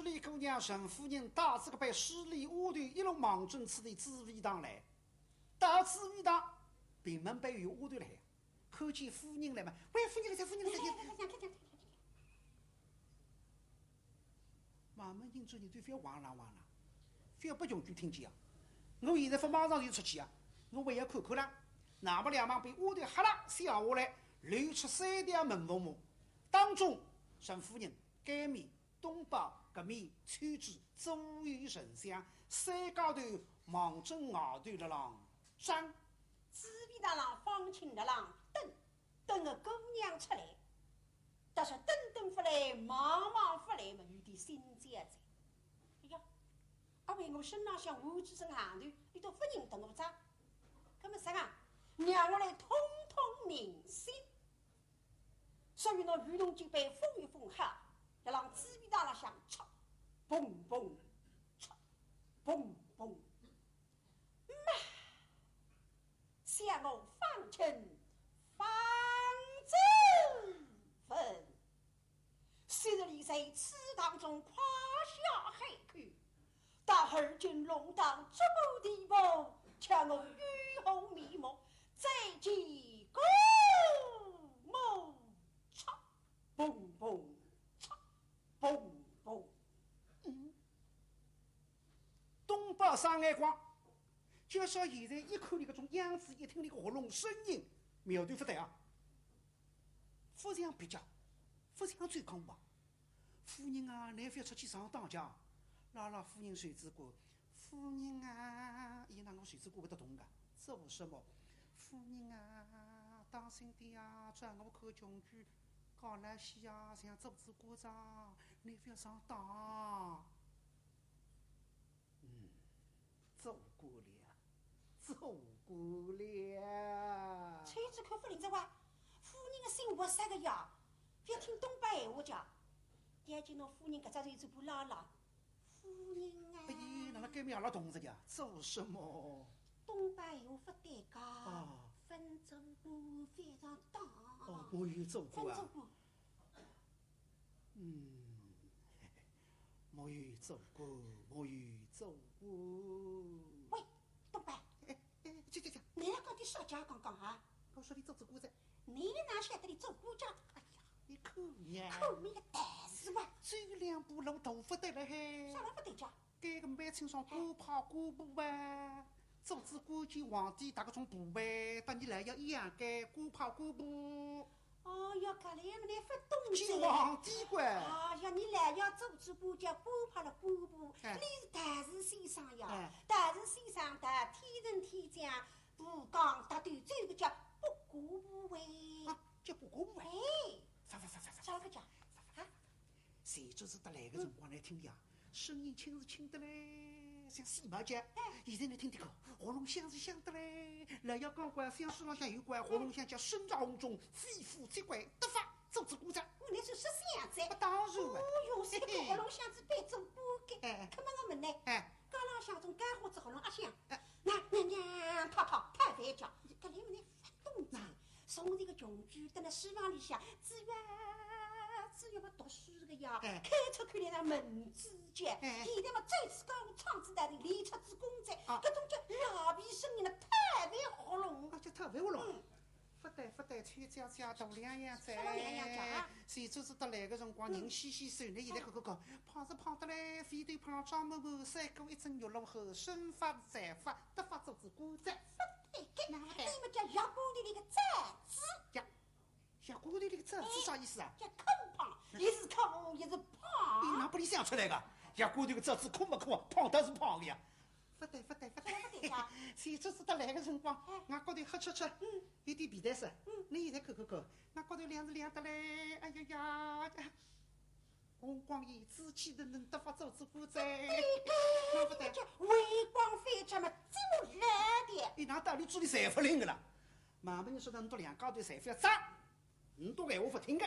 里姑娘沈夫人带着个被十里屋头一路忙进此的紫薇堂来，到紫薇堂，并门被与屋头来，看见夫人来嘛，喂，夫人在，夫人在。慢慢引着你对非要忘了，非要不穷就听见啊！我现在不马上就出去啊！我还要看看啦。那么两忙被屋头哈啦下来，流出3条门缝木，当中沈夫人改面东北革面穿着左右神像，山高头忙正外头的郎上，紫薇大郎放晴的郎等个姑娘出来。但是等不来，忙不来嘛，有点心结在。哎呀，阿为我身上像无几身行头，你都不认得我咋？那么啥啊？让我来通通民心。所以那御龙就被风一风哈，要让紫薇大郎想吵，嘣嘣吵，嘣嘣，妈，向我放成方舟。昔日里在池塘中夸下海口，大儿今弄到这么地步，抢我雨后面目，再见公母吵，嘣嘣吵，嘣嘣。东北上眼光，就像现在一看你这种样子，一听你个喉咙声音，苗头不对啊！夫人比较，夫人最讲吧。夫人啊，你不要出去上当家。拉夫人谁知过？夫人啊，伊那我谁知过会得懂个？做什么？夫人啊，当心点啊！转我口穷句，搞来西啊，像做子过账，你不要上当。做过了，做过了。崔子看夫人在话。夫人的心活塞个呀，不要听东北闲话讲。眼见到夫人搿只就不拉拉，夫人啊！哎呀，哪能改名阿拉同志呀？做什么？东北闲话不对讲。哦。分做过非常大。哦，我有做过啊。分做过。我有做过，我有做过。喂，东北。去，你那个的少家讲讲啊？我说你做过噻。你哪晓得你做过家？哎呀，你口呀！口没个胆子嘛！走2步路头发得了嘿。啥不对家？该个满清上古跑古步吧，阻止古今皇帝打个种步呗，但你来要一样该古跑古步。哦哟，搿里么你不懂见皇帝乖。哎呀，你来要阻止古叫古跑了古步，你是大师先生呀！大师先生的天人天将，不讲大对这个叫不古不为。叫不古不为。啥个讲？谁就是得来个辰光来听呀？声音轻是轻的嘞，像西马姐。现在你听口，喉咙响是响的嘞。来要讲怪，像树浪向有怪，喉咙向叫身在红中，肺腑之怪，得法组织鼓掌。我那是14样子。当然了。哦哟，这个喉咙响子被做补给。可么我们呢？刚浪向中干活子喉咙阿响。娘，跑，太烦叫。搿里么你发动子？从这个穷居在那书房里向，只要不读书个呀，开出看来那门子节。现在嘛，再次讲窗子大的练出子公仔，搿种叫拉皮声音的太烦喉咙。叫太烦喉咙。不对，崔家大两样子。谁知道得来个辰光，人稀手呢？现在讲，胖得嘞，肥头胖张某某，三过一针肉龙后，身发财发，得发做子鼓掌。你们叫小姑里那个寨子呀，小姑里那个寨子啥意思啊？叫空胖，一是空，一是胖。你哪不里想出来个？小姑里个寨子空不空？胖倒是胖的呀。不对。谁知道来个辰光，俺高头黑吃，有点皮带色。你现在看，俺高头亮是亮的嘞。哎呀，红光眼，紫气能得发做子鼓掌。不对，叫微光飞车嘛，这么烂的。你哪到底做的财富灵个啦？慢慢你说的，你到两高头财富要涨，你多闲话不听个，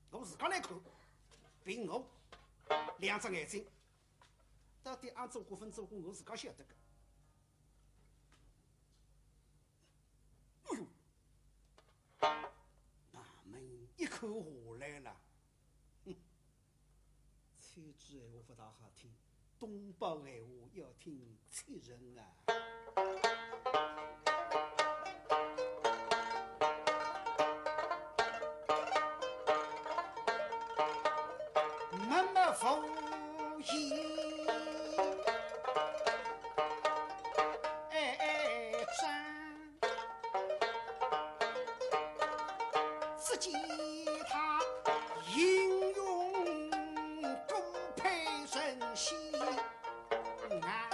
我自家来看，凭我2只眼睛，到底按做过分做过，我自家晓得个。哎呦，慢慢一口下来了，川剧闲话不大好听，东北闲话要听气人啊。默默无言，只见他英勇孤佩神仙啊，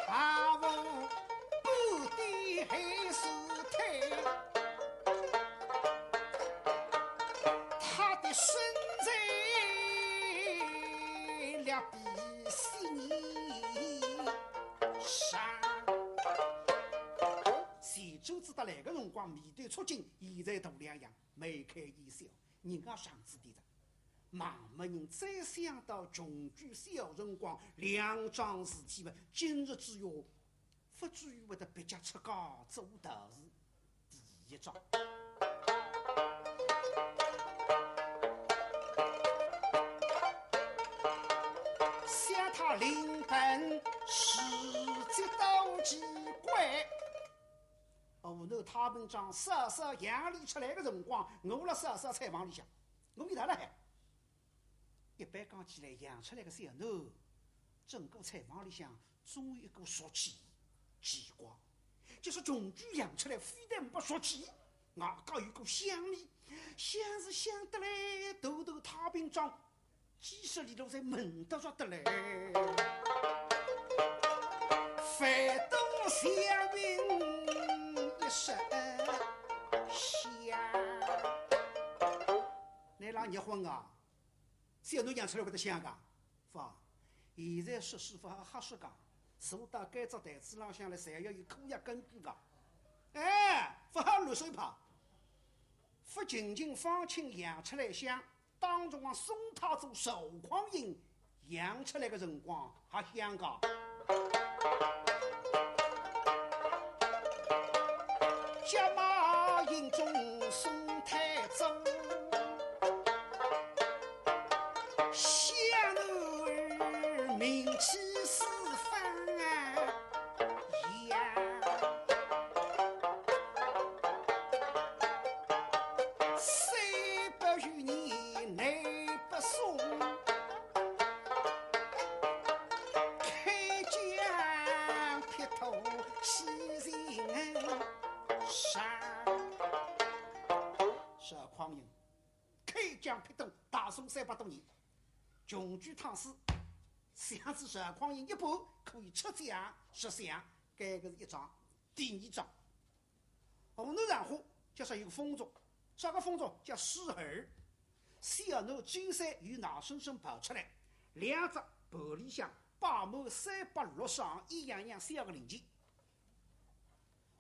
他无不敌黑石腿，他的身材两比细泥上。就知道那个辰光面对处境，现在大两样，眉开眼笑，人家上子的着。盲目人再想到穷举小辰光两桩事体吧，今日之约，不至于会得别家出家做大事。第一桩。想他临本世界都奇怪。后头太平庄稍稍洋里出来的辰光，我辣稍稍菜房里向，我为哪了海？一般讲起来，养出来的小囡，整个菜房里向总有一个俗气，奇怪，就是穷举养出来，非但不俗气，外加有股香味，像是想得来，头太平庄几十里路才闻得着的来。反动香味。声香，你让结婚啊？小囡养出来会得香噶？发，现在说师傅还说讲，坐到该只台子浪向来，侪要有科学根据噶。哎，不好乱说跑。不仅仅方清养出来香，当中啊宋太祖寿匡胤养出来的辰光还香噶。加马营中宋太宗，小囡儿名气四方呀，300余年内不松，开疆辟土西人。少匡胤开疆辟土，大宋300多年，穷举唐诗，想是少匡胤一部可以出奖10项，这个是一章。第二章，河南上话叫做有个风俗，啥个风俗叫诗儿？小囡9岁与老先生跑出来，两只玻璃箱摆满360一样样小个零件。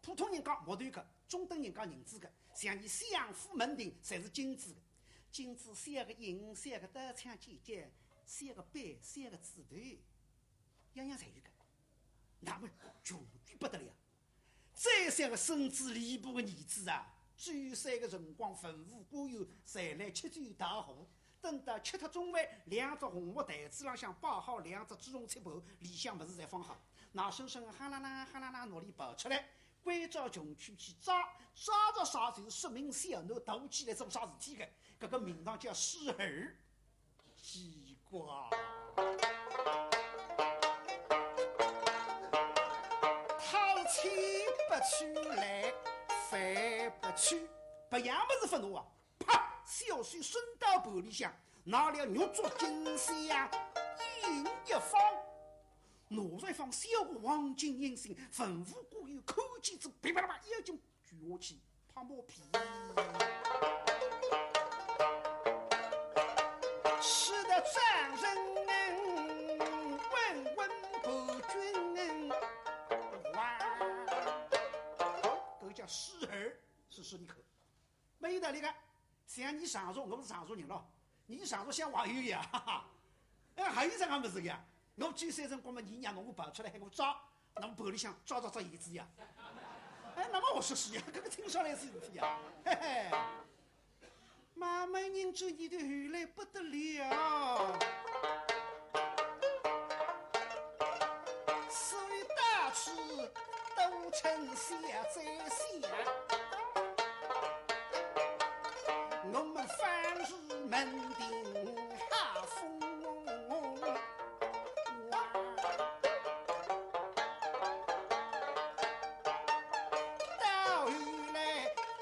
普通人讲木头个，中等人讲银子个，像你相府门庭侪是金子个，金子小个银，小个刀枪剑戟，小个杯，小个纸头，样样侪有个。那么穷举不得了，再小个孙子礼部个儿子啊，9岁个辰光文武官员侪来吃酒大壶。等到吃脱中饭，两只红木台子浪向摆好两只鸡茸菜盘，里向物事侪放好，那声声哈啦啦哈啦啦努力跑出来。关照穷区去抓着啥就说明小囡头起来做啥事体的，这个名堂叫诗儿。奇怪，掏钱不出来，饭不取，不样么子愤怒啊！啪，小水伸到玻璃箱，拿了肉做金香，一放。拿着一方小个黄金银星，文武官员看见之噼啪啪一劲举下去，拍毛皮。吃得丈人问问不君哇，这叫诗儿，是诗里口，没有道理个。像你常说，我不是常说人咯，你常说像网友一样，哈哈，还有啥个么子呀？我9岁辰光嘛，你让我跑出来，喊我抓，那么玻璃箱抓叶子呀！哎，那么我说是呀，这个听上来是事体呀。嘿嘿，马门人这你的后来不得了，所以大器都称下在下。我们凡是门庭哈风哇，到后来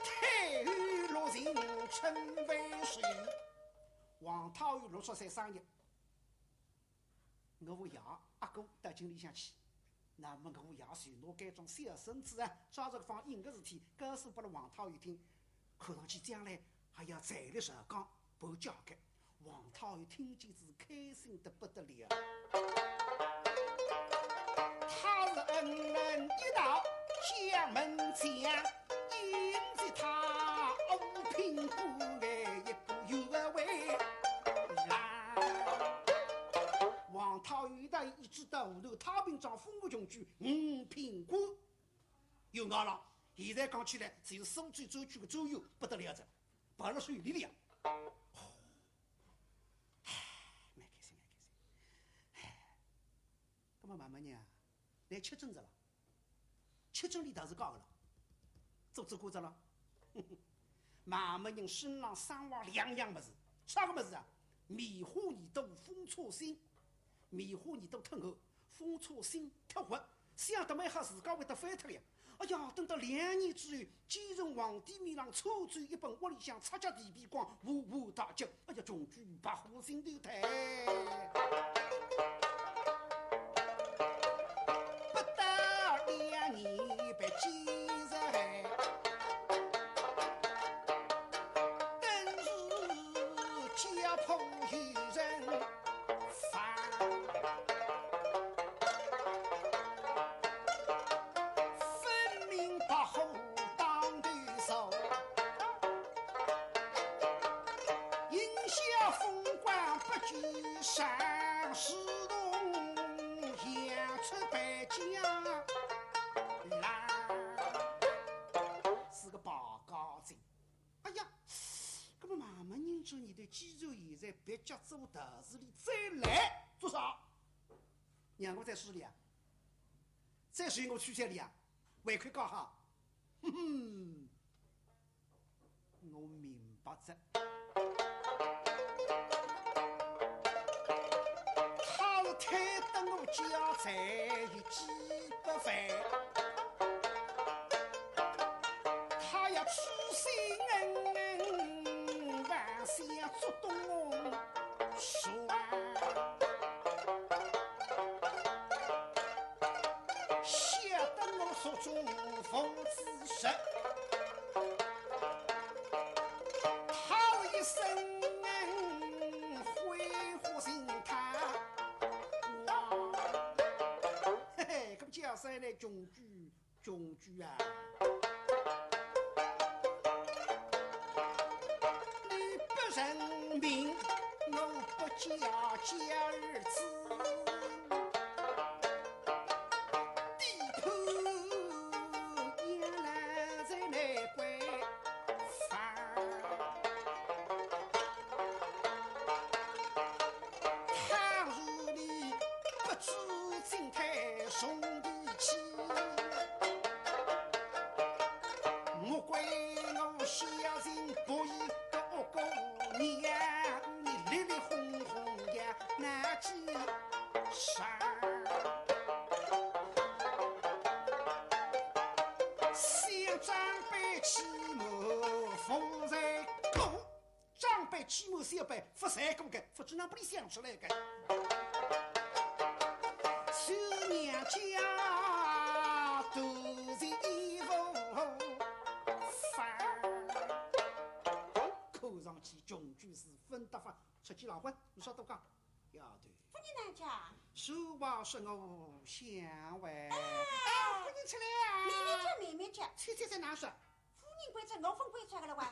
太后落人称为谁？王太后60岁生日，我爷阿哥到井里向去。那么我爷随我这种小孙子啊，抓着放硬的事体告诉不了王太后听，看上去将来还要财力上岗不交给。王太后听见是开心得不得了，他是恩一道将门前，因着他五品官哎一个有个位王太后一代一直到后头，太平长封个穷举5品官有我了。现在讲起来，只有苏州州区的州友不得了着，跑了水里了。蛮开心，蛮开心。那么慢慢呢，来吃针子了，吃针里倒是高的了，做过着了。慢慢人身上生活2样么子，啥个么子啊？米花耳朵、风车心。米花耳朵吞后，风车心脱活，想得蛮好，自家会得翻脱了。哎呀，等到2年之后，继承皇帝面上抽走一本，屋里向插家地皮光，呜大叫，哎呀，中举白虎心头抬，不到2年被继承，等是家破有人烦。山石洞扬出北疆来，是个报告精。哎呀，这么慢慢认出你的肌肉现在别家做大事里再来做啥？让我在市里啊，再随我去这里啊，委屈搞好。哼哼，我明白着。太等我家财有几百万，他要出心万想做东说吓得我手中风姿实，他一生挥霍心态。叫谁来穷举啊！你不认命，我不嫁家儿子，地铺原来在那归烦，倘若你不知进太兄弟。莫怪我小人不义个恶狗娘，你烈烈轰轰呀难记啥？小长辈起谋风在狗，长辈起谋小辈不在狗个，不知哪不里想出来个？小娘家都是衣服烦，看上去穷举是分得法，出去老婚，你说多讲？要对。夫人娘家，俗话说我相为。哎，夫人出来啊！妹妹家，在哪说？夫人规则，我分规则个了哇。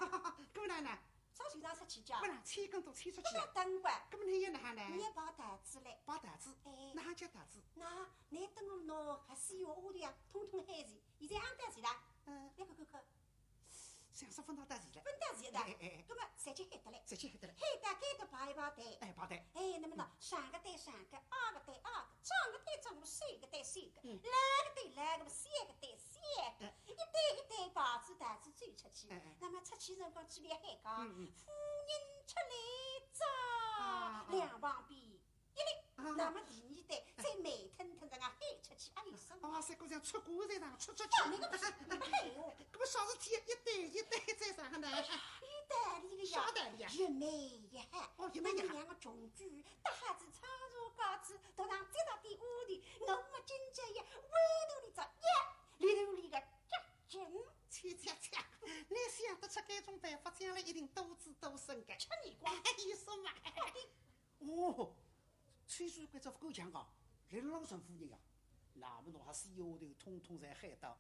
搿么呢？早就上出去叫。不然吹更多吹出去。不要等过。搿么你也哪哈呢？你也抱袋子来。抱袋子？哎，哪叫袋子？那你等我拿还西药屋里啊，统统海钱，现在安得钱啦？来看，像是分到大钱了。分大钱的，那么再去海得来，海带该的排一排带，排带。那么呢，上个带上个，二个带二个，长个带长个，三个带三个，两个带两个，三个带三个，一袋把子袋子走出去。那么出去辰光去了海讲，夫人出来早，两旁边一粒，那么第二袋再慢腾腾的海出去，哎呦生。三姑娘出国在上出去。那个不是，那么海哦。那么啥事体？一袋在上个呢？一袋里个啥袋里呀？一枚一汉。一枚一汉。两个穷举，大汉子唱入高子，头上再到底屋里，我们今朝呀，外头里着一，里头里个紧。切，你想得出这种办法，将来一定多子多孙的。吃你光，有什么？哦，崔书贵这够强啊！林郎神夫人啊，那么侬还是丫头统统在海到。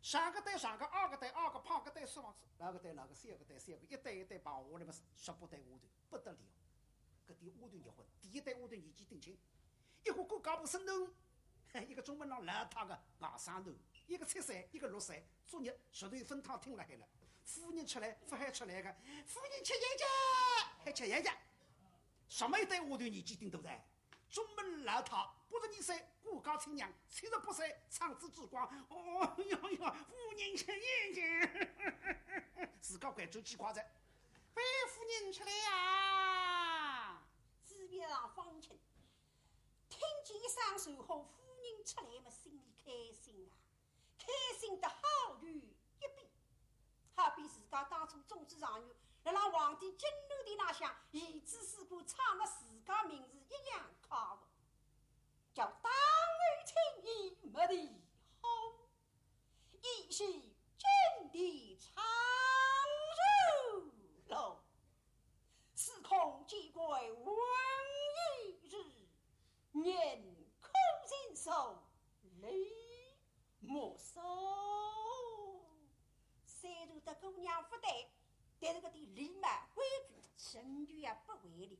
上个带上个，二个带二个，胖个带四王子，那个带那个，三个带三个，一袋把我那么18袋丫头不得了。搿点丫头结婚，第一代丫头年纪定轻，一个个搞不生头，一个中门上邋遢个外甥头，一个7岁，一个6岁，昨日石头分汤听了海了。夫人出来，不还出来个？夫人吃盐家，还吃盐家。什么一代丫头年纪顶大的？中门邋遢，82岁，顾家亲娘，78岁，长子之光。哦呀，夫人吃盐家，自家拐走几块子。喂，夫人出来呀！纸面上放晴，听见一声说后，夫人出来嘛，心里开心啊，开心得好如一比，好比自家当初种子上元，来让皇帝金楼的那厢，遗子四姑唱了自家名字一样靠我，叫当儿亲姨没的好，一夕真的长寿喽。司空见怪闻一日，年空人寿泪莫收。虽然的姑娘不对，但是个的礼貌规矩，程序也不违例。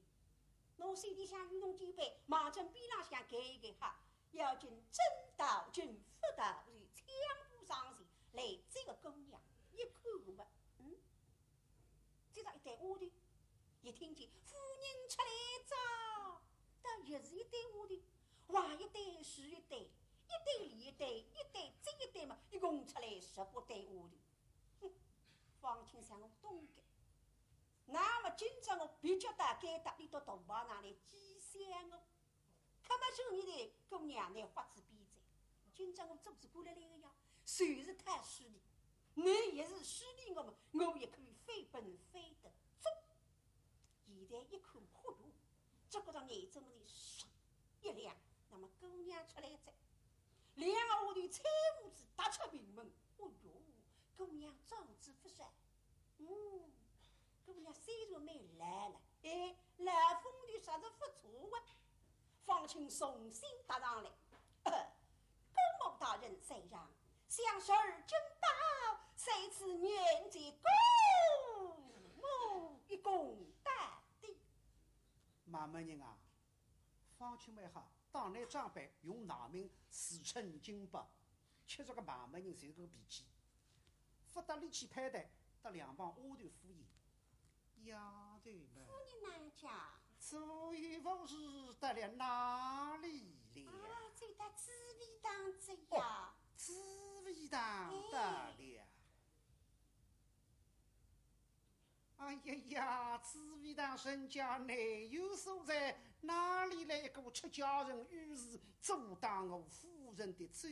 侬心里想与侬几杯，忙进边浪向盖一盖哈，要进真道君辅导于枪步上前来这个姑娘一看嘛，这上一袋屋里。一听见夫人出来早，但又是一袋屋的，话一袋是一袋，一袋里一袋，一袋这一袋嘛，一共出来18袋屋的。方清山我懂的，那么今朝我比较大该到你到同胞那里寄香哦。看到兄弟的姑娘来花枝比在，今朝我做不是过来的呀，谁是太失礼，你也是失礼我们，我也可以非本非得走。现在一看嚯哟，这个让眼中的唰一亮，那么姑娘出来在，两个屋里菜屋子打出名门，哦哟，姑娘壮志不衰，姑娘虽然没来了，来风的啥子不错啊？方清重新答上来，公某大人虽让，相识而真道，谁知年纪公某一公大帝。马门人啊，方清妹好，当来长辈用拿名自称金伯，却这个马门人就是个脾气，不得力气派的，得两帮丫头敷衍。丫头们，夫人哪家？所以不是得了哪里了？在他紫薇当中呀。紫薇当得了。哎呀，紫薇当身家内有所在，哪里来一个出家人于是阻挡我夫人的走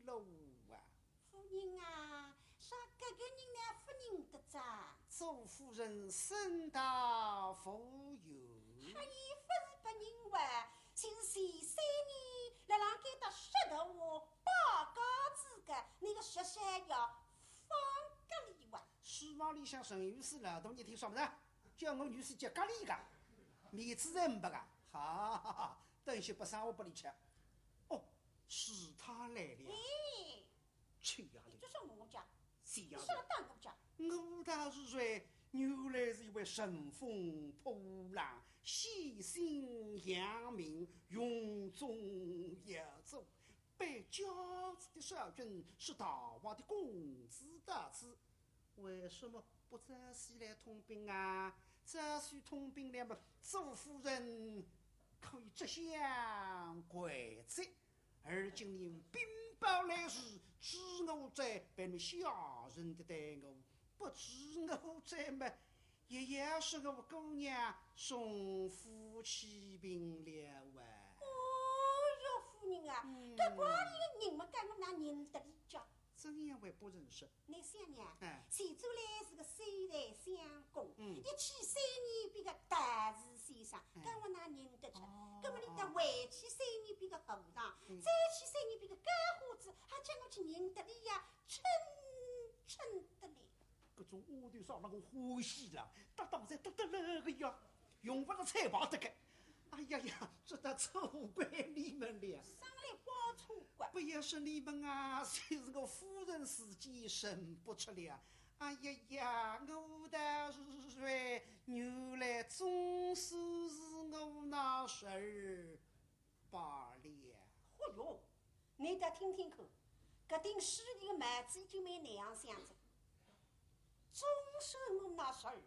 路啊？夫人啊，啥个人呢？夫人的咋？周夫人身大富有，还已不是不人话，就是前3年来让给他石头我八嘎子个那个13要放隔离哇。书房里向陈女士劳动一天说么子？叫我女婿接隔离个，面子才没个，哈哈哈！等歇不上我不理吃。哦，是他来了。去呀！这是我家，谁呀？上当我家。我大是说，原来是一位乘风破浪、细心扬名、永中有主、被骄子的少君是大王的公子大子，为什么不早些来通兵啊？早些通兵了嘛，周夫人可以这项贵责。而今你禀报来时，知我在被你下人的待我，不知我在嘛，也要是我姑娘送夫妻病了啊！哦哟，夫人啊，这瓜里的人么跟我那认得里叫？怎样会不认识？你想呀，哎，谁做来是个虽然相公，嗯一起3年比个大事先生，跟我哪认得出？那么你得回去3年比个后堂，再去3年比个干花子，还叫我去认得你呀，称得来。各种屋头上那个欢喜了，得当然得了个呀，用不着菜包得个。哎呀呀，这得错怪你们了。上来包错怪，不要是你们啊，就是我夫人自己审不出了。哎呀呀，我的瑞原来总算是我那事儿罢了。嚯哟，你得听听看，搿顶水里的麦子已经没那样想着，总算我那事儿，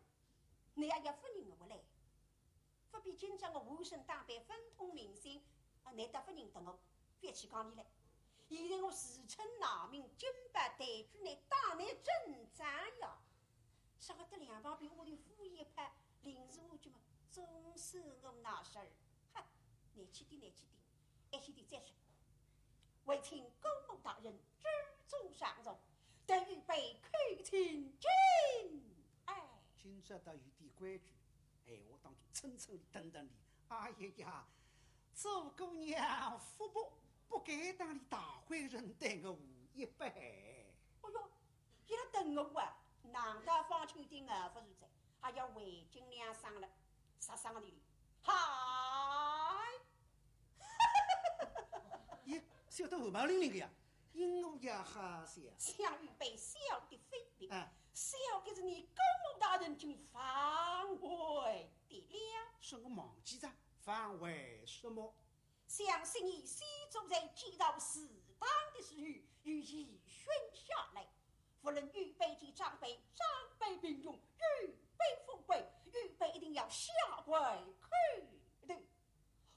你也要不认我来。不比今朝我浑身打扮分通民心，你得不认得我，别去讲你来。现在我自称拿名，金牌带举来打你阵仗呀！啥个得两旁边我的敷一拍，临时我就嘛，总算我那事儿，哼，难去的，难去的，一些的再说。为请公公大人知足上容，得预备开请君。哎，今朝倒有点规矩，哎，我当中蹭蹭的等等你。哎呀呀，周姑娘福不该当你大会人对我一杯。哎呦，伊拉等我啊！难道方秋的儿夫如在，还要为金娘上了上里？嗨！咦，笑得后毛伶伶的呀，因我也好笑。想预备小的妃嫔，小的是你公公大人就反悔的了。是我忘记了，反为什么？相信你西周在接到适当的时遇，予以宣下来。夫人预备及长辈并用，预备富贵，预备一定要下跪磕头。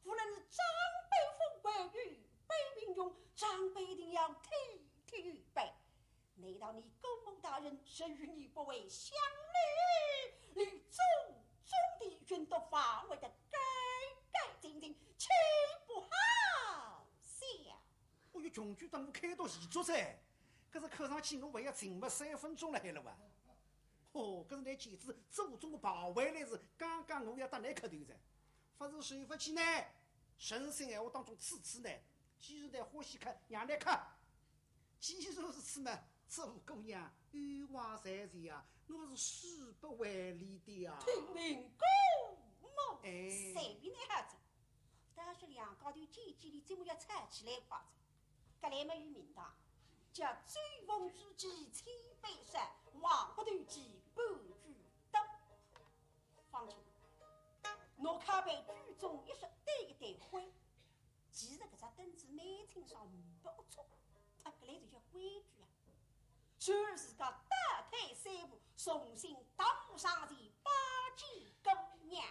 夫人是长辈富贵，预备并用，长辈一定要体预备。难道你公公大人是与你不为相侣，你祖宗的君都防卫的干净净，岂不好笑？我有穷举等我开到习作噻，可是看上去我还要沉默3分钟了还了哇！哦，可是那简直祖宗的跑回来是刚刚我要打来磕头噻，不是谁不起呢？神仙闲话当中次呢，既然在欢喜看让来看，既然是此呢，周姑娘冤枉在前啊，我是誓不为离的啊！听命公母，哎随便那哈子，但是两高头姐姐里怎么要吵起来夸子？格来么与名堂，叫追风之计千百山，望不断计半句灯。放心，我靠被剧中一说对一对灰，其实搿只灯子蛮清爽不错，格来就叫规矩啊。虽是个打开3步，重新当上的八戒姑娘。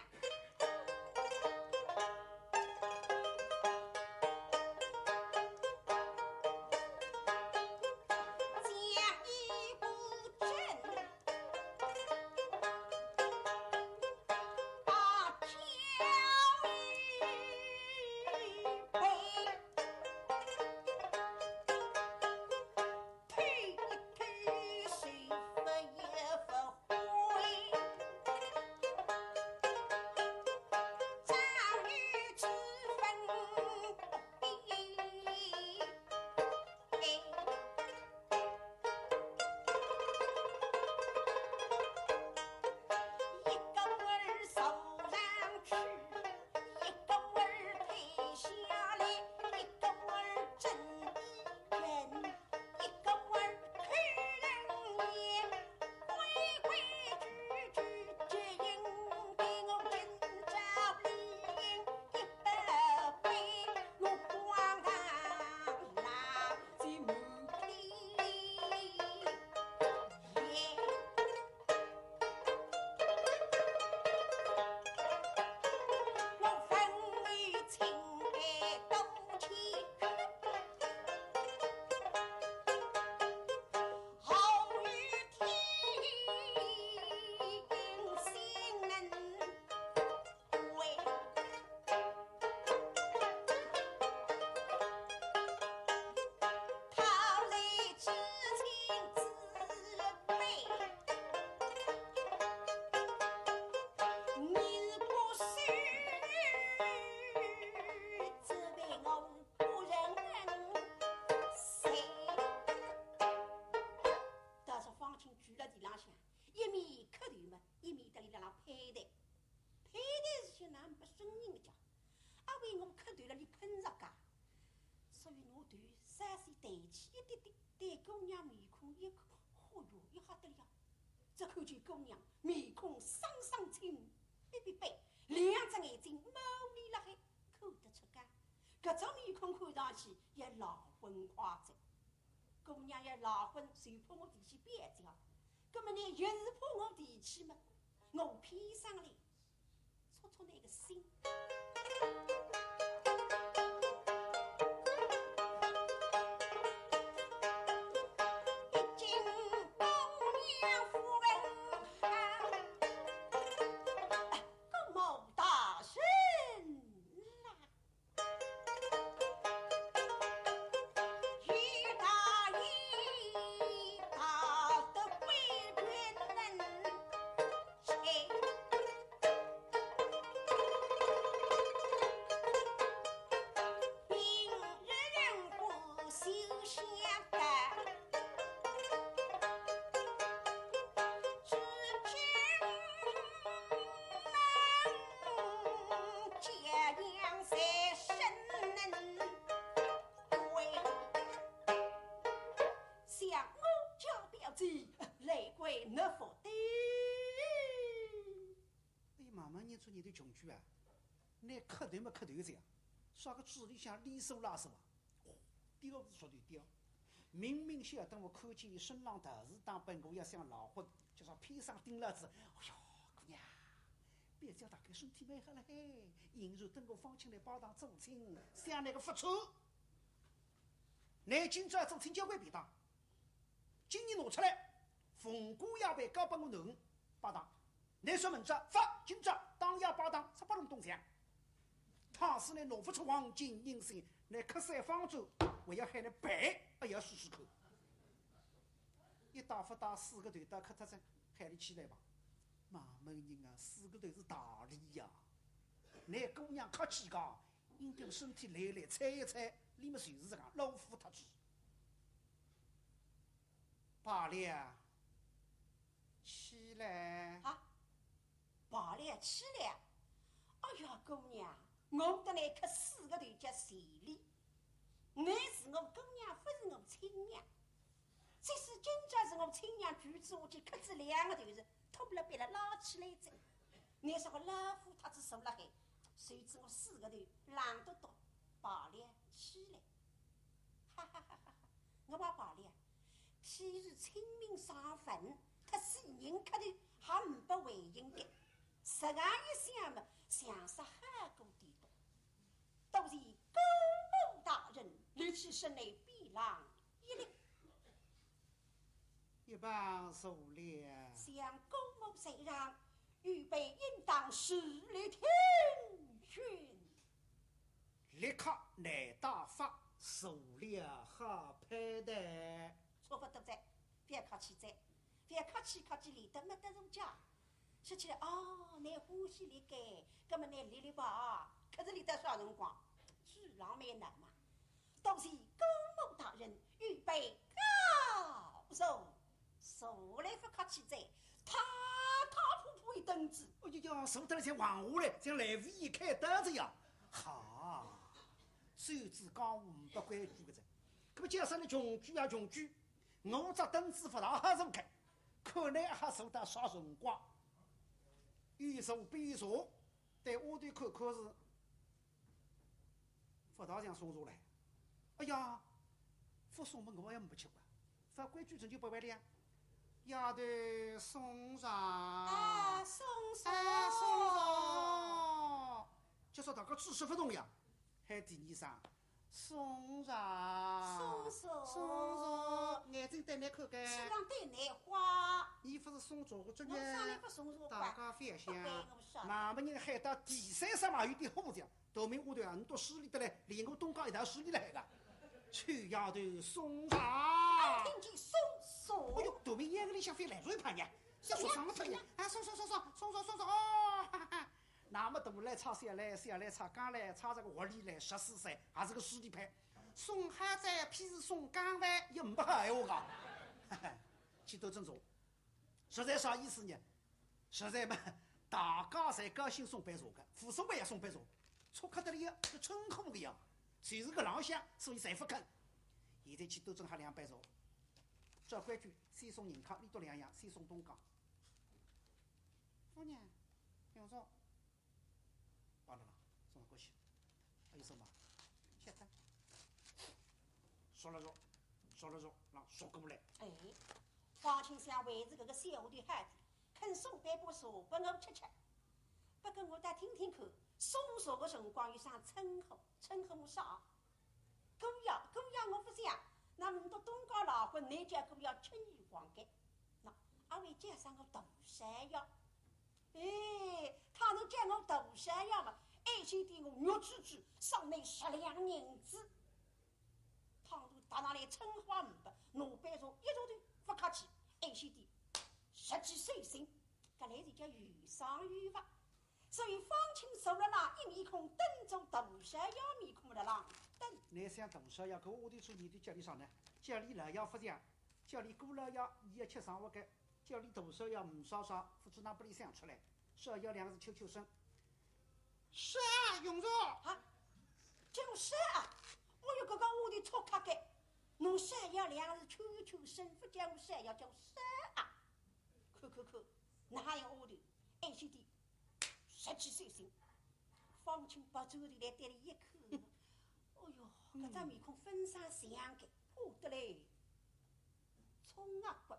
为我磕头了，你肯着噶？所以我对稍稍抬起一点点，对姑娘面孔一看，哦哟，一哈得了！这看见姑娘面孔双双青，白白白，两只眼睛毛里辣海，看得出噶。搿种面孔看上去也老婚夸张。姑娘也老婚，就怕我提起别家，葛么呢，越是怕我提起嘛，我偏上来，戳戳那个心。你的穷举啊，那磕头没磕头这样，耍个嘴里向利索拉手啊，屌是说的屌，明明晓得我看见你身浪头是当本我要想老婚，就说披上顶了子，哎呦姑娘，别叫大概身体没好了嘿，引入等我放进来包当做亲，想那个付出，你今朝做亲交关便当，今年拿出来，逢过要被交拨我弄包当。你说明着发今朝当要包当18龙东墙，他是你拿不出黄金银线，你刻三方舟，我要喊你白，也要试试看。一打不打4个头打磕特针，喊你起来吧。马门人啊，4个头是大礼呀！你姑娘客气讲，应该身体来踩一踩，里面就是这样老虎特质。罢了，起来啊！罢了，起来！哎呀，姑娘，我得来磕4个头叫谁礼？你是我姑娘，不是我亲娘。即使今朝是我亲娘举子，我就磕子2个头是，脱不了别了拉起来着。你说个老虎他只手了海，谁知我4个头懒得多，罢了，起来！哈哈哈哈！我话罢了，譬如清明上坟，他死人磕头还唔不回应的。实行一想嘛，想杀海过地多，都是公母大人立起身来比浪一领，一棒受了。向公母谁让，预备应当实力听训，立刻来打发受了好拍的。错不得在，别客气在，别客气客气里得没得人家。说起来哦，你欢喜你该，葛么你理理吧，可是你得啥辰光？巨浪蛮难嘛，都是公母大人预备高手，手来不客气在，踏扑扑一凳子。哎呀，手得了像黄下来，像来福一开单子呀！好，手指讲话不规矩个子，可不加上你穷举啊穷举，我这凳子不大哈手开，可能还手得啥辰光？一手比一手，对我的口可是不大像送出来。哎呀，不送么我也没吃过，法规矩成就不会了。丫头送上啊，送上，送上，就说大家知识不同呀，还第二声送上，送上，眼睛对面看看，气浪对内花，你不是送茶个专我上来业，不送茶大家分享。那马么人喊到第30码有点好讲，道明我对啊，你到市里得来，连我东江一条市里来个，去丫头送上。听见送送，哎呦，道明眼里想飞来瑞盘呀，要说什么特呀？啊，送哦！哈哈，那么大来唱小来，小来唱刚来，唱这个活力来14岁，还是个实力派。送海仔，譬如送港湾，也不好闲话讲。哈哈，去都正宗，实在啥意思呢？实在嘛，大家侪高兴送杯茶的，副手也送杯茶，戳开得了跟春裤一样，就是个浪向，所以才不肯。现在去都正下200兆，照规矩，先送人客，你多2样，先送东港。夫人，用手，罢了啦，送过去。还有什么？切的，说了说，说了说，让说过来。哎，方清香为着这个小的孩子，肯送这把茶给我吃吃。不过我再听听看，送茶的辰光有啥称呼？称呼我啥？姑爷，我不想。那么多东港老婚，你家姑要7年黄盖。那阿位介绍我大山药。哎，他能叫我大山药嘛？爱心的我肉猪猪，上面10两银子。倘若到那里称花五百，奴辈说一着的不客气。爱心的10几岁心，搿来是叫遇上遇伐？所以方清受了那一面孔瞪着大山药面孔的狼瞪。你想大山药，搿我的说你的家里上呢？家里老要不讲，家里姑老要伊也吃上活该，家里大山药唔少少，不知哪不里想出来。山药2个字秋秋声。是啊，永若啊，就是啊，我有个我的错卡的，侬山药2个字秋秋声，不叫我山药叫山啊。看，哪有我的？爱惜的10几岁心，方清把酒的来带了一口。哎呦，搿张面孔分散相间，怕得嘞！葱啊骨，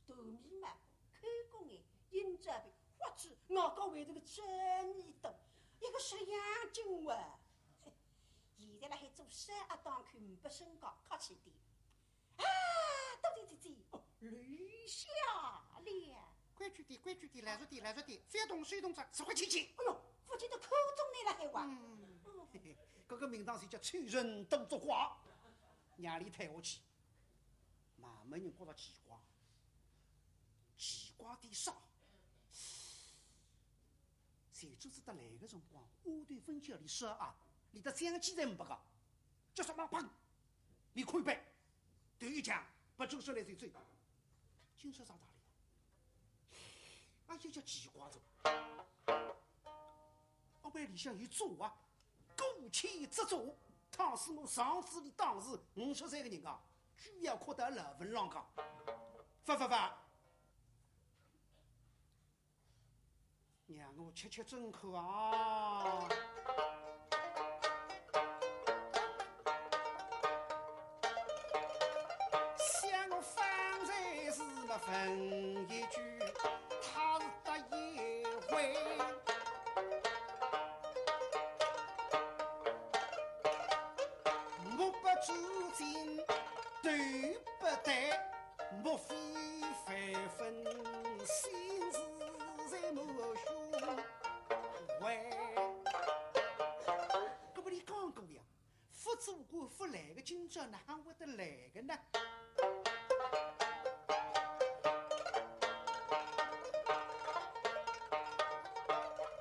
豆米嘛，看过眼，阴着鼻，或者我讲为这个真一等，一个10两斤哇！现在辣海做山啊，当看不身高，客气点。啊，对，绿下了。规矩点，来着点，非动水动着，只会亲戚。哎呦，父亲的口中来了还话。这个名堂是叫छो人都作怪，让你抬下去，慢慢人觉着奇怪的啥？谁知道来个辰光，我对分家里说啊，你的相机在不个，叫什么砰？你亏背，对一枪，把周手来追，金色上哪里？哎呀，叫奇怪着，我为里向有做啊。过去执着，唐师母上司的当时53个人啊，居然扩大了文浪讲，发，让我吃真口啊！想我方才是么分一句，他是得一回。至今对不对？莫非非分心事在莫胸怀？搿不你讲过呀？不做过不来个今朝哪会得来个呢？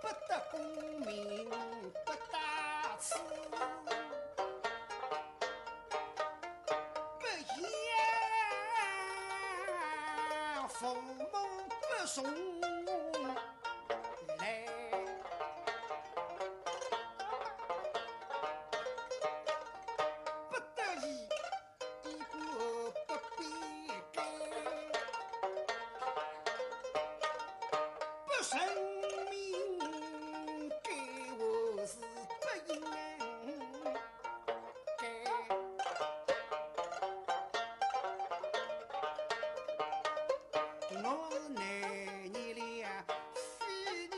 不得功名不大慈。父母不送来，不得已一个不必改，不生命给我是不应该。我是男人俩非女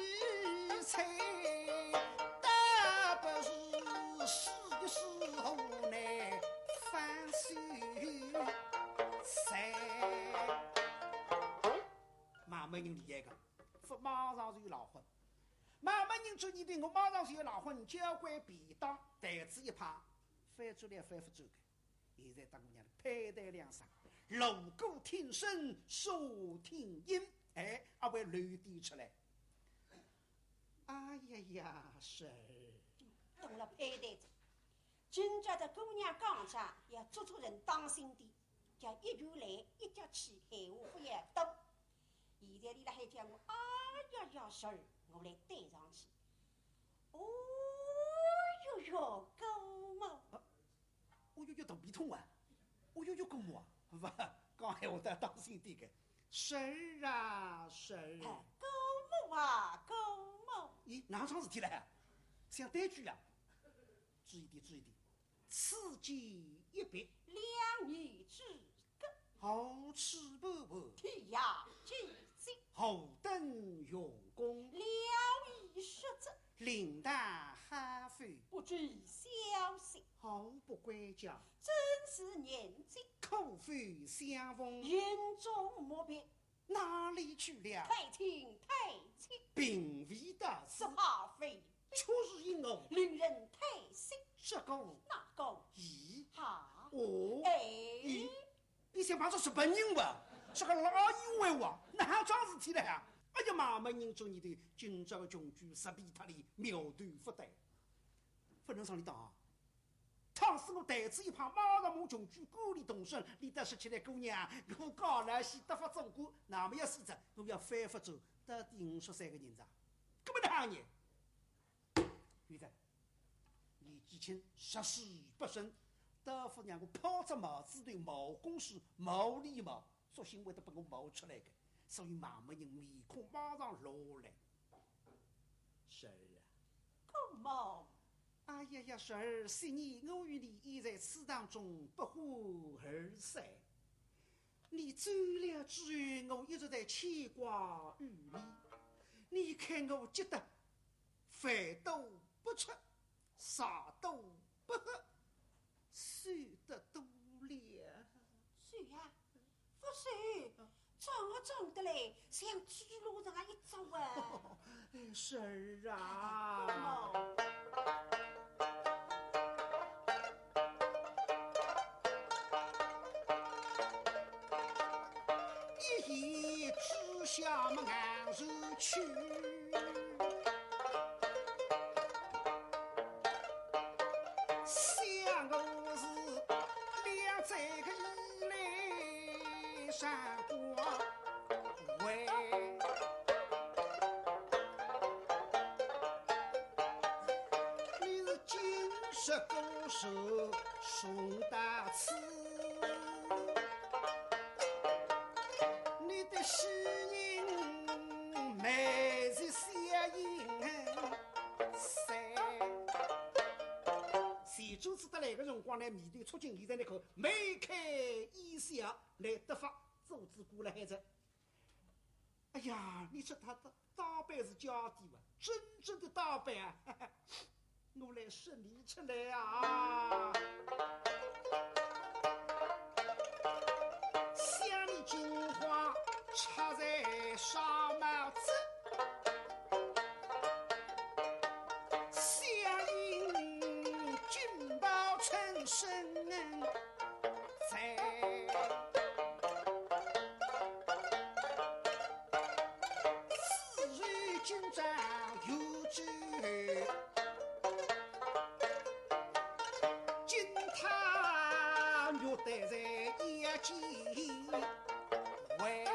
才，大不是是的时候呢翻手才。马门人厉害个，不马上就有老婚。马门人说你对我马上就有老婚，交关便当，台子一拍，翻转来翻不走的。现在大姑娘佩戴两上。锣鼓听声，手听音，哎，阿位流滴出来。哎呀，是。懂了，佩戴着。今朝这姑娘讲着，要做人当心点，叫一脚来，一脚去，闲话不要多。现在你来还叫我，哎呀，是儿，我来对上去。哦哟，狗毛！我有大鼻痛啊！我有狗毛啊！不，刚才我得当心点个。是啊，是。狗毛啊，狗毛！咦，哪桩事体来？想单句呀？注意点，注意点。此计一别，两女之隔。好吃不不，天涯几心。后等用功，聊以失责。领大哈费，不知消息。毫不关家，真是年纪。口非相逢，眼中莫别。哪里去了？太清太清，并未得志，只怕非出日因偶，令人太心。这个那个咦？哈？哦？哎？你想把这日本人吧？是个老以为我，哪桩事体了呀？哎呀妈！没人做你的今朝穷举，实比他的苗头不对，不能上你当啊！倘使我带子一旁，马上摸穷举，鼓励动身，你得拾起来姑娘，我高来西得发走过，那么要死着，我要反复走，到底53个人咋？根本的行业。女子，你记清，实事不慎，到夫让我抛着帽子对毛公司毛礼貌，索性会得把我冒出来的。所以马没人面孔马上落来。婶儿啊，狗毛！哎呀呀，婶儿，昔年我与你已在此当中不欢而散，你走了之后，我一直在牵挂于你。你看我急得饭都不吃，茶都不喝，酸得多了。谁呀？不是。装啊装得来，像巨鹿上一走啊！婶儿啊，一言之下么暗受去，想我是两载个以来山光。你是今世高手宋大慈，你的喜迎美是相迎三。前周子得来个辰光呢，面对出境现在那口眉开眼笑来得法做主过了孩子。哎呀，你说他的打扮是假的吧？真正的打扮啊！我来说你出来啊！想你金花插在纱帽子，想因金宝成身在。今朝有酒，金他玉带在一肩围，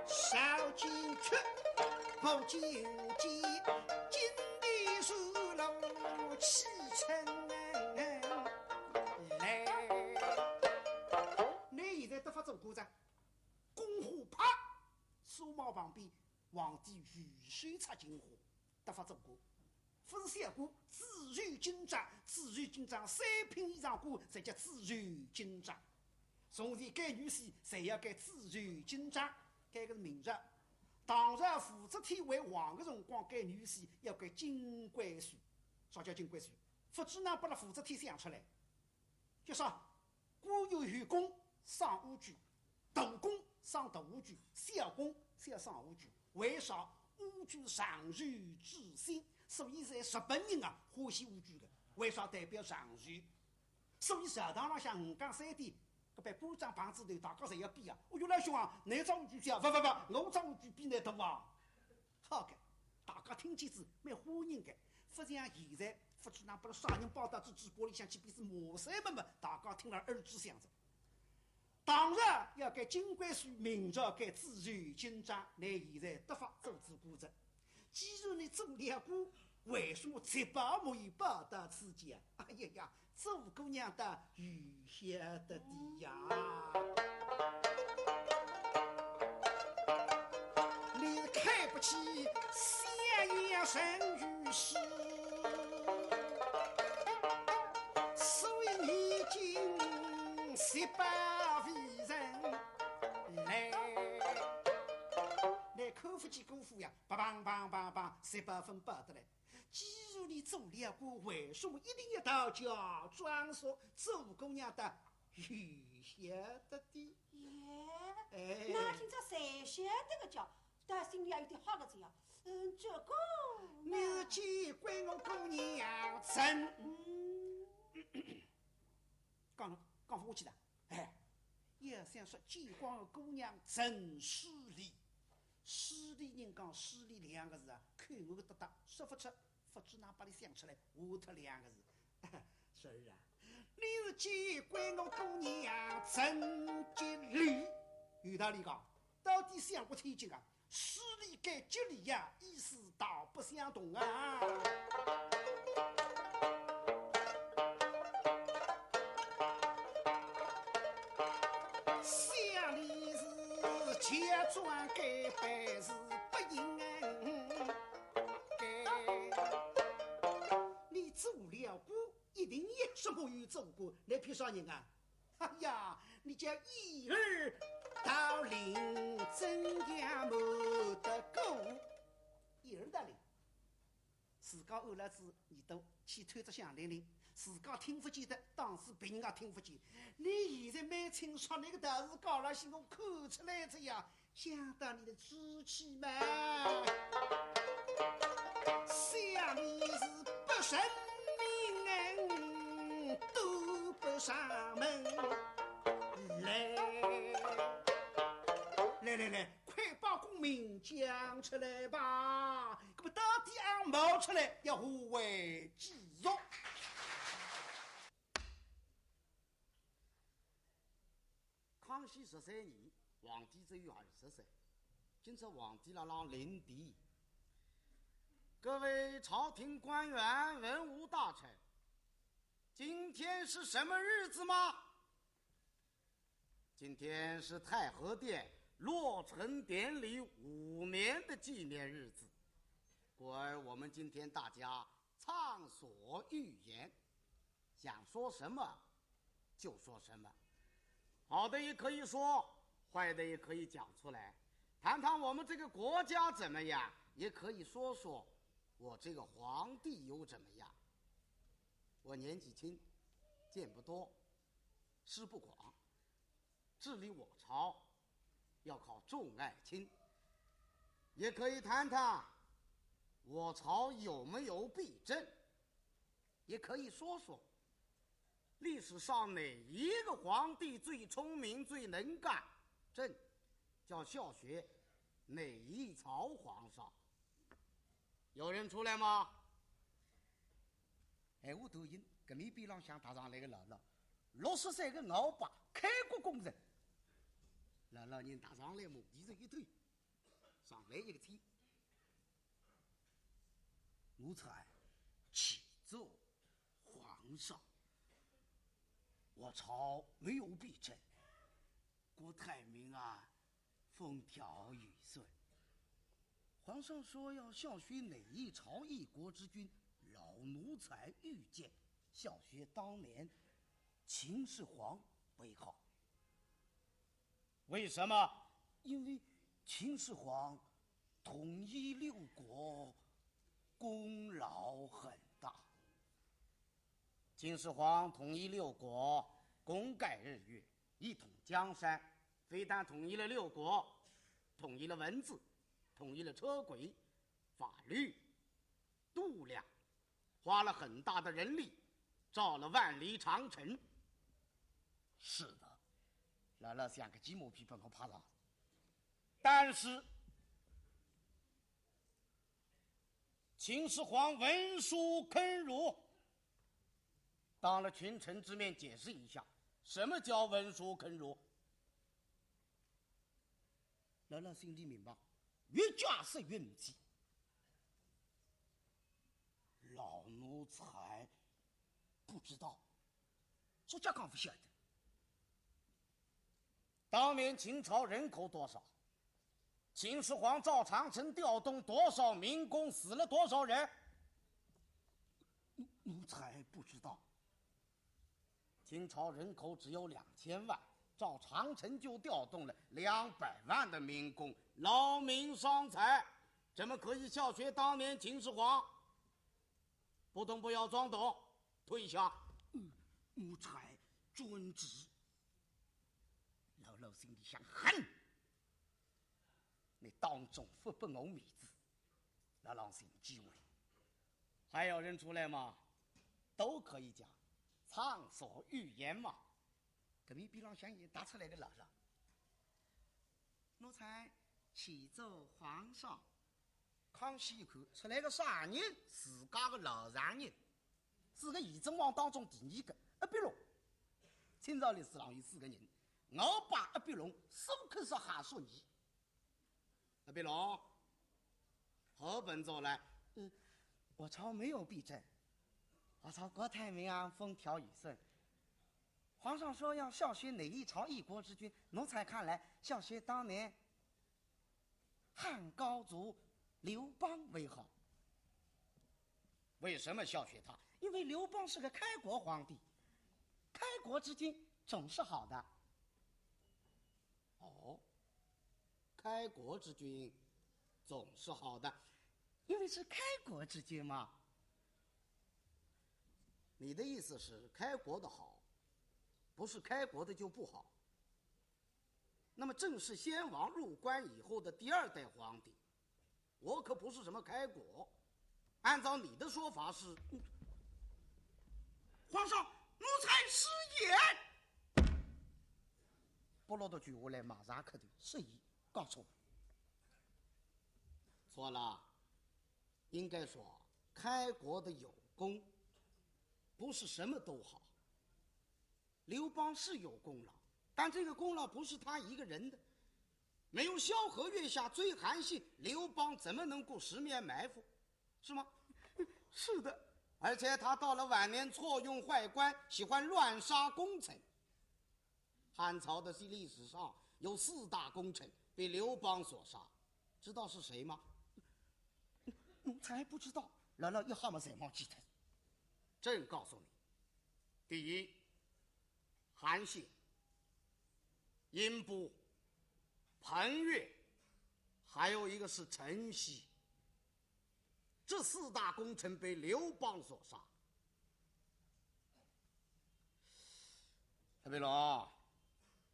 少进去不进进，金地树楼起尘来。你现在得发做鼓掌。公虎啪，苏帽旁边，皇帝御水插金花，得发做歌。不是小歌，自然紧张，自然紧张，3品以上歌才叫自然紧张。从前改女婿，侪要改自然紧张，改个是明日。当然，武则天为王的辰光，改女婿要改金龟婿。啥叫金龟婿？不只能把那武则天想出来，就说古有愚公上武举，大公上大武举，小公才上武举。为啥武举上儒之心？所以在日本人啊欢喜武举的。为啥代表上儒？所以食堂浪向5讲3点，搿班班长棒子头大家侪要比啊！我原来兄啊，你张武举小，不，我张武举比你大啊！好个，大家听见子蛮欢迎的。不像现在，不只能把那杀人报道之直播里向去比是马赛们，大家听了耳之相着。当然要给金龟婿明朝给自然紧张，来现在得法做主顾着。既然你做了过，为什么才把我与报答自己啊？哎呀呀，做姑娘的余晓得的呀！你看不起相爷生于世，所以你今18为人来口腹几功夫呀，梆18分报得来。既然你做了过，为什么一定要到家装说做姑娘的余晓得的？耶，那今朝谁晓得个叫？但心里也有点好个子呀。这个你见过我姑娘真？讲不下去的。哎，要想说见光的姑娘真势利，势利人讲势利两个字啊，看我个得说不出，不知哪把你想出来，下头两个字。是啊，你是见过我姑娘真吉利，有道理讲，到底想不天机啊？势利跟吉利呀，意思大不相同啊。乡里是钱庄该办事不应该，你做了过，一定也什么有做过，来骗啥人啊？哎呀，你叫一儿到临真也没得过，一儿的哩，自家饿了子，你都去偷着响铃铃。自家听不见的，当时别人家听不见。你现在蛮清楚那个大事搞了些，我看出来这样，想到你的志气嘛。乡里是不生命，都不上门。来，快把功名讲出来吧！那么到底俺冒出来要何为继续？康熙13年，皇帝只有20岁。今朝皇帝来让临敌，各位朝廷官员、文武大臣，今天是什么日子吗？今天是太和殿落成典礼5年的纪念日子，故而我们今天大家畅所欲言，想说什么就说什么。好的也可以说，坏的也可以讲出来，谈谈我们这个国家怎么样，也可以说说我这个皇帝又怎么样。我年纪轻，见不多，识不广，治理我朝要靠众爱卿。也可以谈谈我朝有没有弊政，也可以说说历史上哪一个皇帝最聪明、最能干，朕叫效学哪一朝皇上？有人出来吗？哎，我抖音跟你比朗向打上来个姥姥，60岁个老爸，开国功臣。姥姥人打上来嘛，地上一推，上来一个踢，奴才启奏皇上。我朝没有弊政，国泰民安，风调雨顺。皇上说要效学哪一朝一国之君，老奴才预见效学当年秦始皇为好。为什么？因为秦始皇统一6国，功劳很大。秦始皇统一6国，功盖日月，一统江山，非但统一了6国，统一了文字，统一了车轨、法律、度量，花了很大的人力，造了万里长城。是的，姥姥像个鸡毛皮把我爬上。但是秦始皇文书坑儒，当了群臣之面解释一下，什么叫文书坑儒？姥姥心里明白，越假设越不记。老奴才不知道，说家刚不晓得。当年秦朝人口多少？秦始皇赵长城调动多少民工，死了多少人？奴才不知道。秦朝人口只有2000万，赵长城就调动了200万的民工，劳民伤财，怎么可以笑学当年秦始皇？不懂不要装懂，退下。奴才遵旨。老老心里想恨，你当众不给我面子，老老心机会。还有人出来吗？都可以讲，畅所欲言嘛。隔壁比朗向也打出来个老老，奴才启奏皇上。康熙一看，出来个啥人？自家的老丈人，是个议政王当中第2个阿比龙。清朝历史上有4个人，我把阿比龙，苏克是哈索尼。阿比龙，何本奏来？我朝没有弊政，我朝国泰民安，风调雨顺。皇上说要效学哪一朝一国之君，奴才看来效学当年汉高祖刘邦为好。为什么效学他？因为刘邦是个开国皇帝，开国之君总是好的。哦，开国之君总是好的，因为是开国之君嘛。你的意思是开国的好，不是开国的就不好。那么正是先王入关以后的第2代皇帝，我可不是什么开国。按照你的说法是，皇上，奴才失言。不落的句话来马上磕头，失仪，告错了。错了，应该说开国的有功，不是什么都好。刘邦是有功劳，但这个功劳不是他一个人的。没有萧何月下追韩信，刘邦怎么能够10面埋伏？是吗？是的。而且他到了晚年错用宦官，喜欢乱杀功臣。汉朝的历史上有4大功臣被刘邦所杀，知道是谁吗？奴才不知道，老老一号嘛才忘记他。朕告诉你，第1，韩信、英布、彭越，还有一个是陈豨。这4大功臣被刘邦所杀。蔡飞龙，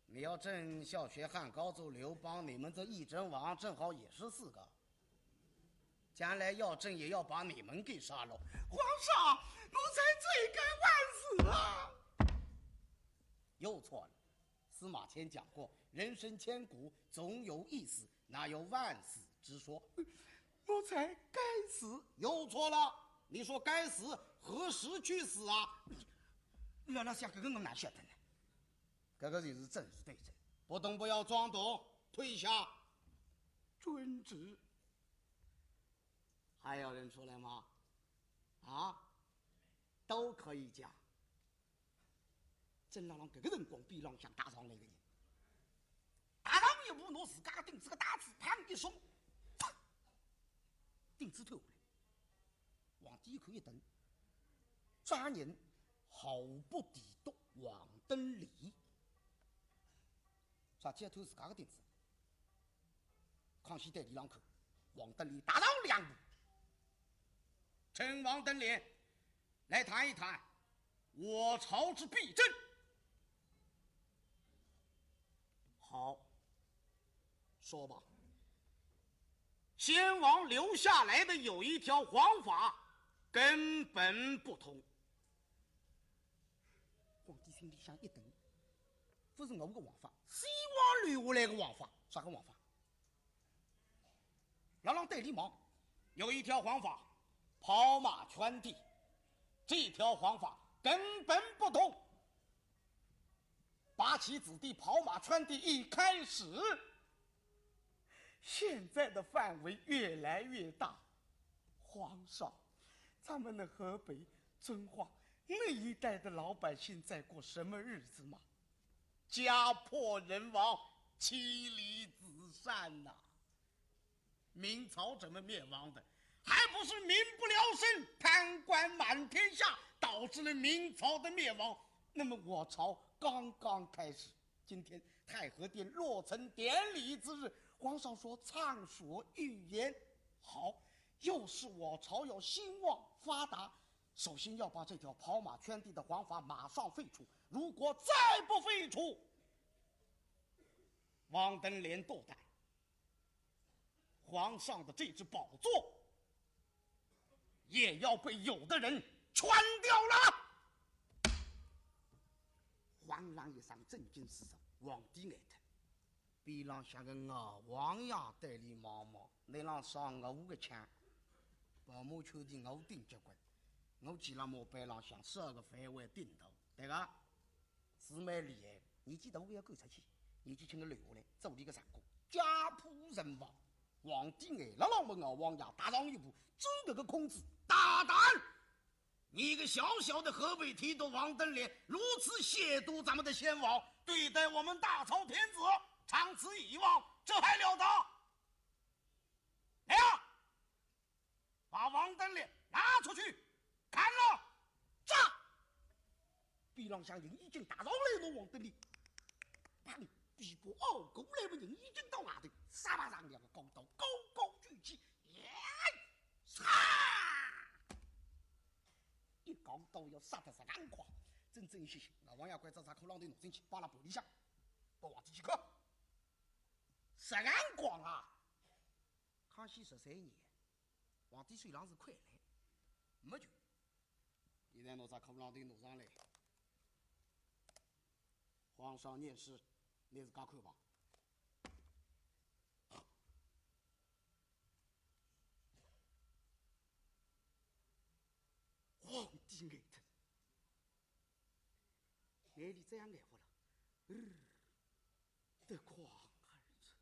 你要真效学汉高祖刘邦，你们这议政王正好也是4个，将来要朕也要把你们给杀了。皇上，奴才罪该万死啊！又错了，司马迁讲过，人生千古，总有一死，哪有万死之说？奴才该死。又错了，你说该死，何时去死啊？老老想这个我哪晓得呢？这个就是正是对阵，不懂不要装懂，退下。遵旨。还有人出来吗？啊，都可以讲。真让这个人光比浪向打上来的人，打上一步，拿自家钉子个大字，砰一松，钉子脱下来，往地口一蹬，抓人毫不抵动王登礼。啥街头自家的钉子？康熙在地上口，王登礼打上2步。臣王登礼，来谈一谈我朝之弊政。好，说吧。先王留下来的有一条皇法，根本不通。皇帝心里想一等，不是我们的王法，先王留下来的王法，啥个王法？老郎对里忙，有一条皇法，跑马圈地，这条皇法根本不通。八旗子弟跑马圈地一开始，现在的范围越来越大。皇上，咱们的河北遵化那一带的老百姓在过什么日子吗？家破人亡，妻离子散呐、明朝怎么灭亡的？还不是民不聊生，贪官满天下，导致了明朝的灭亡。那么我朝刚刚开始，今天太和殿落成典礼之日，皇上说畅所欲言。好，又是我朝要兴旺发达，首先要把这条跑马圈地的皇法马上废除。如果再不废除，王登联斗胆，皇上的这只宝座也要被有的人穿掉了。皇上一声震惊失手，皇帝哀叹：边浪向个敖王爷代理茫茫，你让上我个枪，保姆确定我顶结棍，我记了毛背浪向12个范围顶头，对个？是蛮厉害，你记得我要赶出去，你就请我留下来，做你个三哥，家破人亡。皇帝挨了老们敖王爷大上一步，这个个孔子大胆！你一个小小的河北提督王登联，如此亵渎咱们的先王，对待我们大朝天子，长此以往，这还了得？来呀，把王登联拿出去，砍了！炸！比郎乡人已经打上来了，王登联，把你逼迫傲狗来的人已经到外头，沙巴上两个高刀高高举起，一高刀要杀得是眼眶，真正些些，那王爷怪找啥口浪头弄进去，把那玻璃箱，到瓦地去看，是眼光啊！康熙13年，皇帝虽然是傀儡，没救，现在拿啥口浪头弄上来，皇上念诗，你是家看吧？皇帝爱他，眼里这样爱活了，得狂儿子！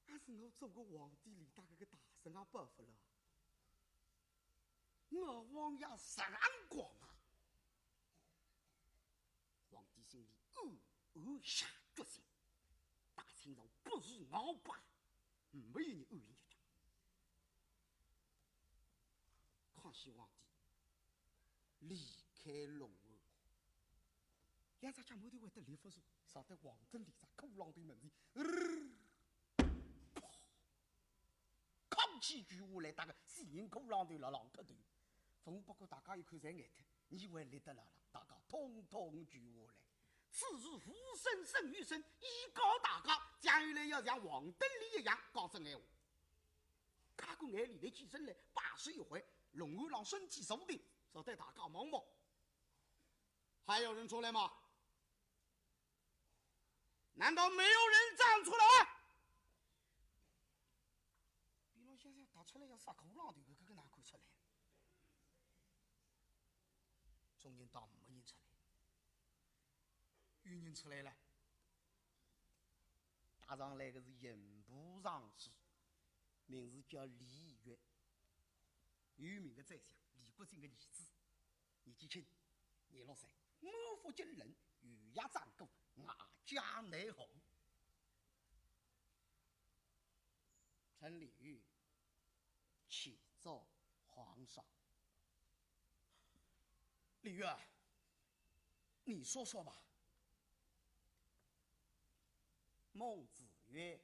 还是我做个皇帝里大概个大神啊，报复了。我王爷杀眼光啊！皇帝心里下决心，大清朝不如鳌拜，没有人安云一家。康熙皇帝离开龙安，两只脚毛头会得立不住，上得皇登里在口浪的门前，扛起巨物来打个四人口浪头了，浪磕头。风不过大家一看在眼头，你以为立得了了？大家统统举下来。此日虎生胜于生，以高大家，将来要像王登里一样讲真闲话。卡过眼里来起身来，把手一挥，龙二郎身体手定，说带大家忙忙。还有人出来吗？难道没有人站出来？比如现在打出来要杀口浪头，这个哪看出来？中间倒没人出来，有人出来了。打上来的是营部上士，名字叫李岳，有名的宰相李国珍的儿子，年纪轻，26岁，满腹经纶，羽压战鼓，瓦家内讧。陈李煜启奏皇上。李煜，你说说吧。孟子曰：“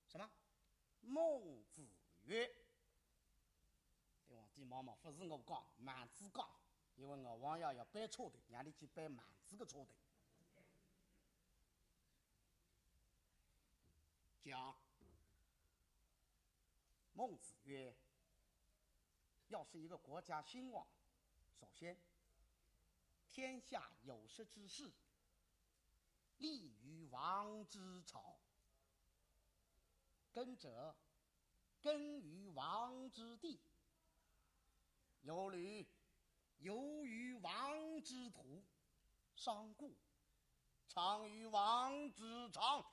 什么？孟子曰。”对皇帝忙忙，不是我讲，满子讲，因为我王爷要搬车头，让你去搬满子的车头。讲，孟子曰：“要是一个国家兴旺，首先，天下有识之士，立于王之朝；耕者，耕于王之地；有旅，游于王之土；商贾，长于王之长。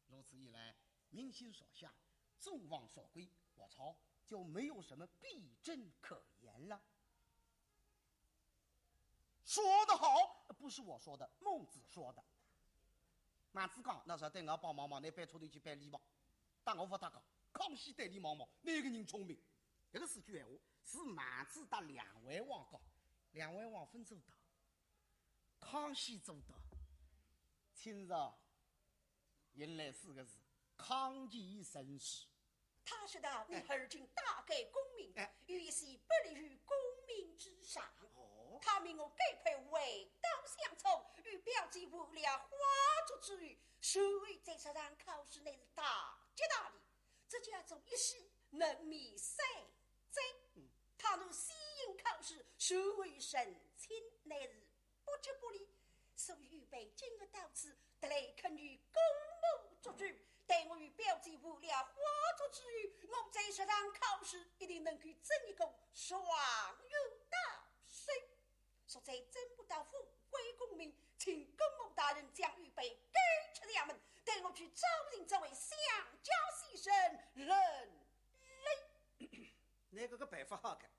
如此一来，民心所向，众望所归，我朝就没有什么弊政可言了。说得好，不是我说的，孟子说的。孟子讲，那时候对我帮忙忙，你搬车头去办礼貌。但我和他讲，康熙对李忙忙，那个人聪明。这个是句闲话，是孟子答两位王讲，两位王分做的。康熙做的，今日迎来4个字：康熙盛世。他说道：“你而今大改功名，于是不利于功名之上。他命我改配为当相从，与表姐无聊花烛之余，谁在这场考试乃是大吉大利，这家中一时能免3灾。他若西应考试，谁为神亲乃是不吉不利，所以预备今日到此，得来肯与公母作主。待我与表姐无聊花烛之余，我在这场考试一定能够争一个双运到水。说在争不到富贵功名，请公母大人将预备给出衙门，带我去招人这位相交先生人类。那个办法好看，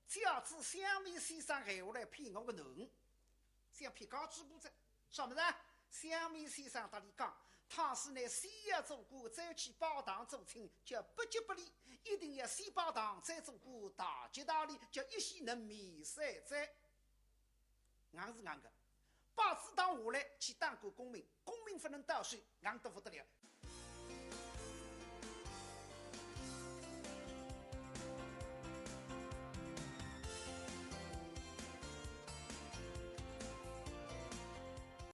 假知香梅先生还下来骗我个侬，想骗高支部长，什么呢？香梅先生搭里讲，他是拿先要做过，再去报堂做亲，叫不吉不利，一定要先报堂，再做过大吉大利，叫一夕能免3灾。硬是硬的，把子当下来去当过公民，公民不能到水，硬得不得了。